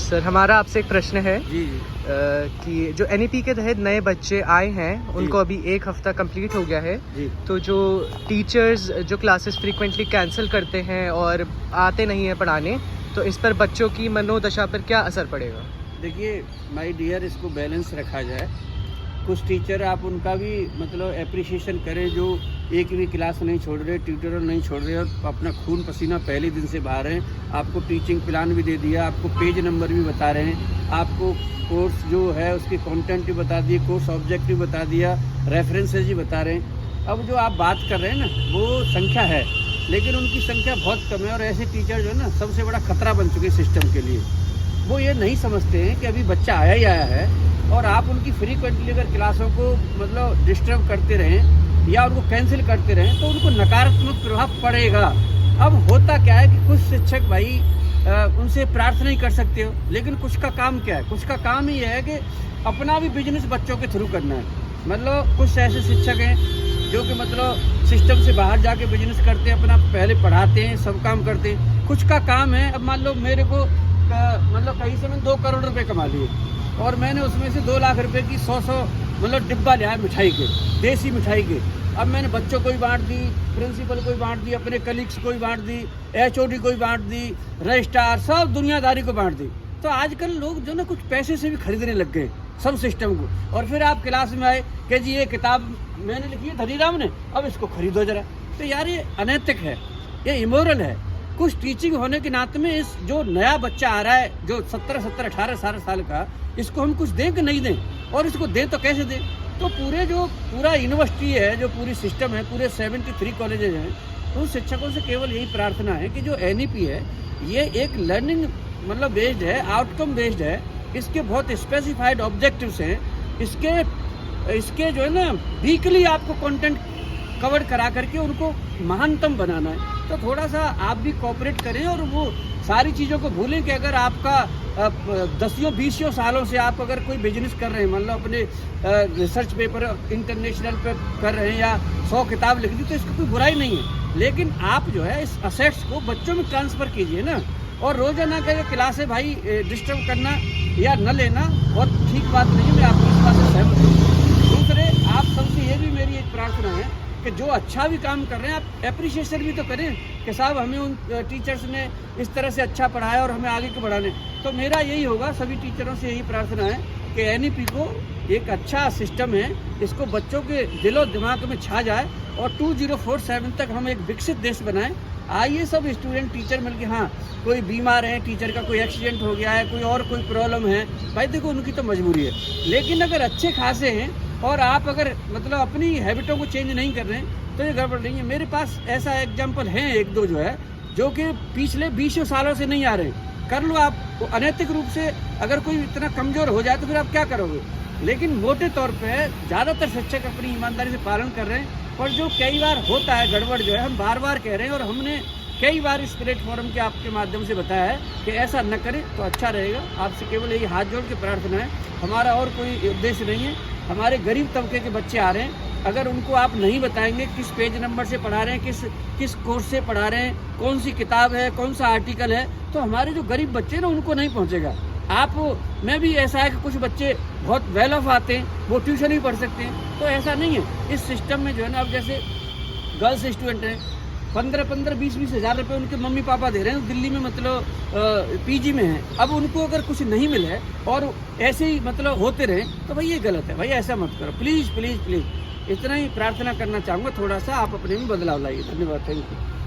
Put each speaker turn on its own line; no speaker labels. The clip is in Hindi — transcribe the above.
सर हमारा आपसे एक प्रश्न है
जी
कि जो NEP के तहत नए बच्चे आए हैं उनको अभी 1 हफ्ता कंप्लीट हो गया है
जी।
तो जो टीचर्स जो क्लासेस फ्रीक्वेंटली कैंसिल करते हैं और आते नहीं हैं पढ़ाने, तो इस पर बच्चों की मनोदशा पर क्या असर पड़ेगा?
देखिए माय डियर, इसको बैलेंस रखा जाए। कुछ टीचर आप उनका भी मतलब एप्रिसिएशन करें जो एक भी क्लास नहीं छोड़ रहे, ट्यूटर नहीं छोड़ रहे और अपना खून पसीना पहले दिन से बहा रहे हैं। आपको टीचिंग प्लान भी दे दिया, आपको पेज नंबर भी बता रहे हैं, आपको कोर्स जो है उसके कंटेंट भी बता दिए, कोर्स ऑब्जेक्ट भी बता दिया, रेफरेंसेज भी बता रहे हैं। अब जो आप बात कर रहे हैं ना वो संख्या है, लेकिन उनकी संख्या बहुत कम है और ऐसे टीचर जो है ना सबसे बड़ा खतरा बन चुके सिस्टम के लिए। वो ये नहीं समझते हैं कि अभी बच्चा आया ही आया है और आप उनकी फ्रीक्वेंटली अगर क्लासों को मतलब डिस्टर्ब करते रहें या उनको कैंसिल करते रहें तो उनको नकारात्मक प्रभाव पड़ेगा। अब होता क्या है कि कुछ शिक्षक भाई उनसे प्रार्थना ही कर सकते हो, लेकिन कुछ का काम क्या है? कुछ का काम ही है कि अपना भी बिजनेस बच्चों के थ्रू करना है। मतलब कुछ ऐसे शिक्षक हैं जो कि मतलब सिस्टम से बाहर जाके बिजनेस करते हैं, अपना पहले पढ़ाते हैं, सब काम करते हैं। कुछ का काम है, अब मान लो मेरे को मतलब कहीं से मैंने 2 करोड़ रुपए कमा लिए और मैंने उसमें से 2 लाख रुपए की 100 मतलब डिब्बा लिया है मिठाई के, देसी मिठाई के। अब मैंने बच्चों को भी बांट दी, प्रिंसिपल को भी बांट दी, अपने कलीग्स को भी बांट दी, HOD को भी बांट दी, रजिस्ट्रार, सब दुनियादारी को बांट दी। तो आजकल लोग जो ना कुछ पैसे से भी खरीदने लग गए सब सिस्टम को। और फिर आप क्लास में आए कि जी ये किताब मैंने लिखी है धनीराम ने, अब इसको खरीदो जरा। तो यार ये अनैतिक है, ये इमोरल है। कुछ टीचिंग होने के नाते में इस जो नया बच्चा आ रहा है जो 17, 18 साल का, इसको हम कुछ दें कि नहीं दें, और इसको दें तो कैसे दें? तो पूरा यूनिवर्सिटी है, जो पूरी सिस्टम है, पूरे 73 कॉलेजेज हैं, उन शिक्षकों से केवल यही प्रार्थना है कि जो NEP है ये एक लर्निंग मतलब बेस्ड है, आउटकम बेस्ड है। इसके बहुत स्पेसिफाइड ऑब्जेक्टिव्स हैं। इसके जो है ना वीकली आपको कंटेंट कवर करा करके उनको महानतम बनाना है। तो थोड़ा सा आप भी कोऑपरेट करें और वो सारी चीज़ों को भूलें कि अगर आपका 10-20 सालों से आप अगर कोई बिजनेस कर रहे हैं, मान लो अपने रिसर्च पेपर इंटरनेशनल पे कर रहे हैं या 100 किताब लिख दी, तो इसकी कोई बुराई नहीं है। लेकिन आप जो है इस असेट्स को बच्चों में ट्रांसफ़र कीजिए ना, और रोजाना का क्लास है भाई डिस्टर्ब करना या न लेना बहुत ठीक बात नहीं है। मैं आपकी इस बात से सहमत हूँ। दूसरे आप सबसे ये भी मेरी एक प्रार्थना है कि जो अच्छा भी काम कर रहे हैं आप एप्रिशिएशन भी तो करें कि साहब हमें उन टीचर्स ने इस तरह से अच्छा पढ़ाया और हमें आगे को बढ़ाने। तो मेरा यही होगा, सभी टीचरों से यही प्रार्थना है कि NEP को एक अच्छा सिस्टम है, इसको बच्चों के दिलो दिमाग में छा जाए और 2047 तक हम एक विकसित देश बनाएं। आइए सब स्टूडेंट टीचर मिलके, हाँ कोई बीमार है, टीचर का कोई एक्सीडेंट हो गया है, कोई और कोई प्रॉब्लम है, भाई देखो उनकी तो मजबूरी है। लेकिन अगर अच्छे खासे हैं और आप अगर मतलब अपनी हैबिटों को चेंज नहीं कर रहे हैं तो ये गड़बड़ नहीं है। मेरे पास ऐसा एग्जाम्पल है 1-2 जो है जो कि पिछले 20 सालों से नहीं आ रहे हैं। कर लो आप, वो अनैतिक रूप से अगर कोई इतना कमज़ोर हो जाए तो फिर आप क्या करोगे? लेकिन मोटे तौर पे ज़्यादातर शिक्षक अपनी ईमानदारी से पालन कर रहे हैं। और जो कई बार होता है गड़बड़ जो है, हम बार बार कह रहे हैं और हमने कई बार इस प्लेटफॉर्म के आपके माध्यम से बताया है कि ऐसा न करें तो अच्छा रहेगा। आपसे केवल यही हाथ जोड़ के प्रार्थना है, हमारा और कोई उद्देश्य नहीं है। हमारे गरीब तबके के बच्चे आ रहे हैं, अगर उनको आप नहीं बताएंगे किस पेज नंबर से पढ़ा रहे हैं, किस कोर्स से पढ़ा रहे हैं, कौन सी किताब है, कौन सा आर्टिकल है, तो हमारे जो गरीब बच्चे हैं ना उनको नहीं पहुंचेगा। आप में भी ऐसा है कि कुछ बच्चे बहुत वेल ऑफ आते हैं, वो ट्यूशन ही पढ़ सकते हैं, तो ऐसा नहीं है। इस सिस्टम में जो है ना, अब जैसे गर्ल्स स्टूडेंट हैं 15-15, 20-20 हज़ार रुपये उनके मम्मी पापा दे रहे हैं, दिल्ली में मतलब PG में है। अब उनको अगर कुछ नहीं मिले और ऐसे ही मतलब होते रहे तो भाई ये गलत है। भाई ऐसा मत करो, प्लीज़ प्लीज़ प्लीज़। इतना ही प्रार्थना करना चाहूँगा, थोड़ा सा आप अपने में बदलाव लाइए। धन्यवाद, थैंक यू।